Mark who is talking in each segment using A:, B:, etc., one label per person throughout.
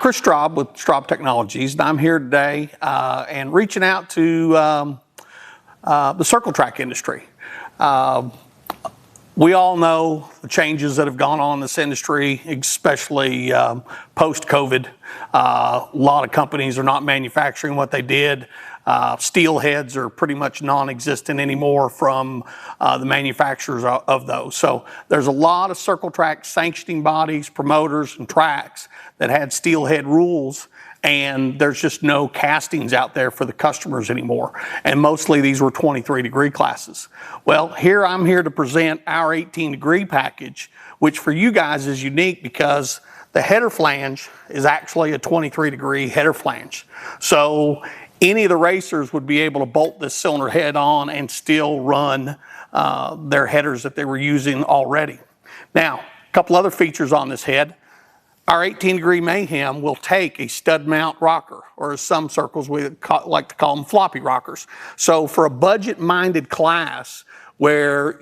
A: Chris Straub with StraubTechnologies, and I'm here today and reaching out to the circle track industry. We all know the changes that have gone on in this industry, especially post-COVID. A lot of companies are not manufacturing what they did. Steel heads are pretty much non-existent anymore from the manufacturers of those. So there's a lot of circle track sanctioning bodies, promoters, and tracks that had steel head rules, and there's just no castings out there for the customers anymore. And mostly these were 23-degree classes. Well, I'm here to present our 18-degree package, which for you guys is unique because the header flange is actually a 23-degree header flange. So any of the racers would be able to bolt this cylinder head on and still run their headers that they were using already. Now, a couple other features on this head. Our 18-degree Mayhem will take a stud mount rocker, or as some circles we like to call them, floppy rockers. So for a budget-minded class where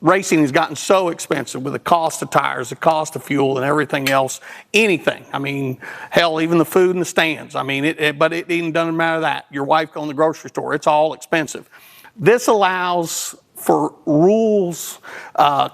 A: racing has gotten so expensive with the cost of tires, the cost of fuel, and everything else, anything. I mean, hell, even the food in the stands. I mean, but it even doesn't matter that. Your wife going to the grocery store, it's all expensive. This allows for rules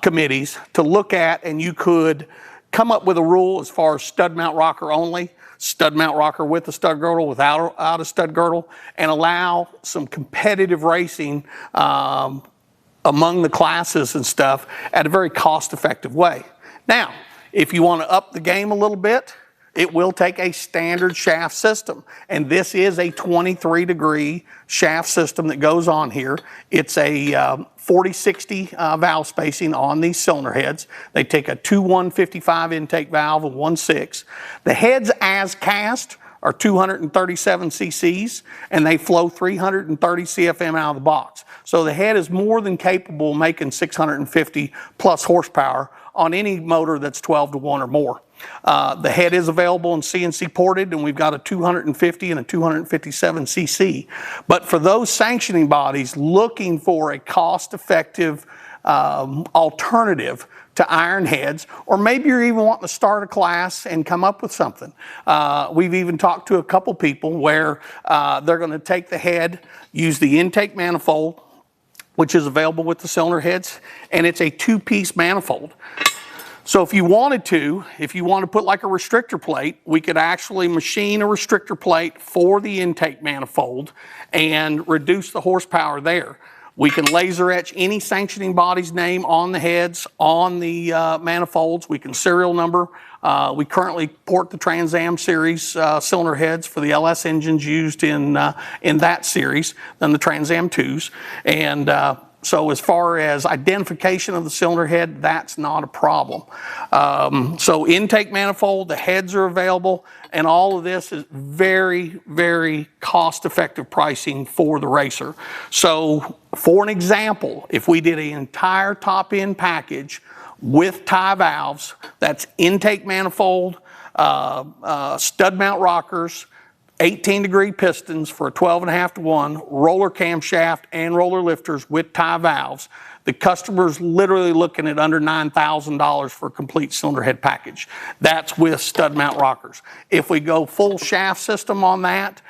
A: committees to look at, and you could come up with a rule as far as stud mount rocker only, stud mount rocker with a stud girdle, without a stud girdle, and allow some competitive racing among the classes and stuff at a very cost-effective way. Now, if you want to up the game a little bit, it will take a standard shaft system, and this is a 23-degree shaft system that goes on here. It's a 40-60 valve spacing on these cylinder heads. They take a 2-155 intake valve and 1-6. The heads as cast are 237 cc's, and they flow 330 CFM out of the box. So the head is more than capable of making 650 plus horsepower on any motor that's 12 to 1 or more. The head is available in CNC ported, and we've got a 250 and a 257 cc. But for those sanctioning bodies looking for a cost-effective alternative to iron heads, or maybe you're even wanting to start a class and come up with something. We've even talked to a couple people where they're going to take the head, use the intake manifold, which is available with the cylinder heads, and it's a two-piece manifold. So if you want to put like a restrictor plate, we could actually machine a restrictor plate for the intake manifold and reduce the horsepower there. We can laser etch any sanctioning body's name on the heads, on the manifolds. We can serial number. We currently port the Trans Am series cylinder heads for the LS engines used in that series, then the Trans Am 2s. And so as far as identification of the cylinder head, that's not a problem. So intake manifold, the heads are available, and all of this is very, very cost-effective pricing for the racer. So for an example, if we did an entire top-end package with tie valves, that's intake manifold, stud mount rockers, 18-degree pistons for a 12.5 to 1, roller camshaft and roller lifters with tie valves. The customer's literally looking at under $9,000 for a complete cylinder head package. That's with stud mount rockers. If we go full shaft system on that,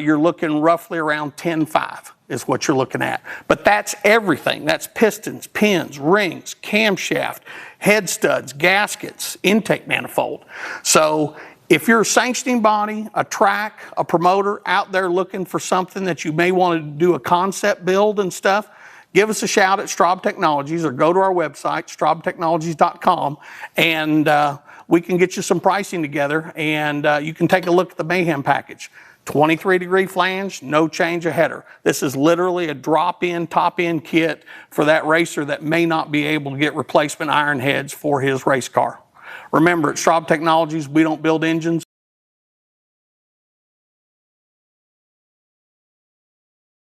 A: you're looking roughly around $10,500 is what you're looking at. But that's everything. That's pistons, pins, rings, camshaft, head studs, gaskets, intake manifold. So if you're a sanctioning body, a track, a promoter out there looking for something that you may want to do a concept build and stuff, give us a shout at StraubTechnologies or go to our website, StraubTechnologies.com, and we can get you some pricing together, and you can take a look at the Mayhem package. 23-degree flange, no change of header. This is literally a drop-in, top-end kit for that racer that may not be able to get replacement iron heads for his race car. Remember, at StraubTechnologies, we don't build engines,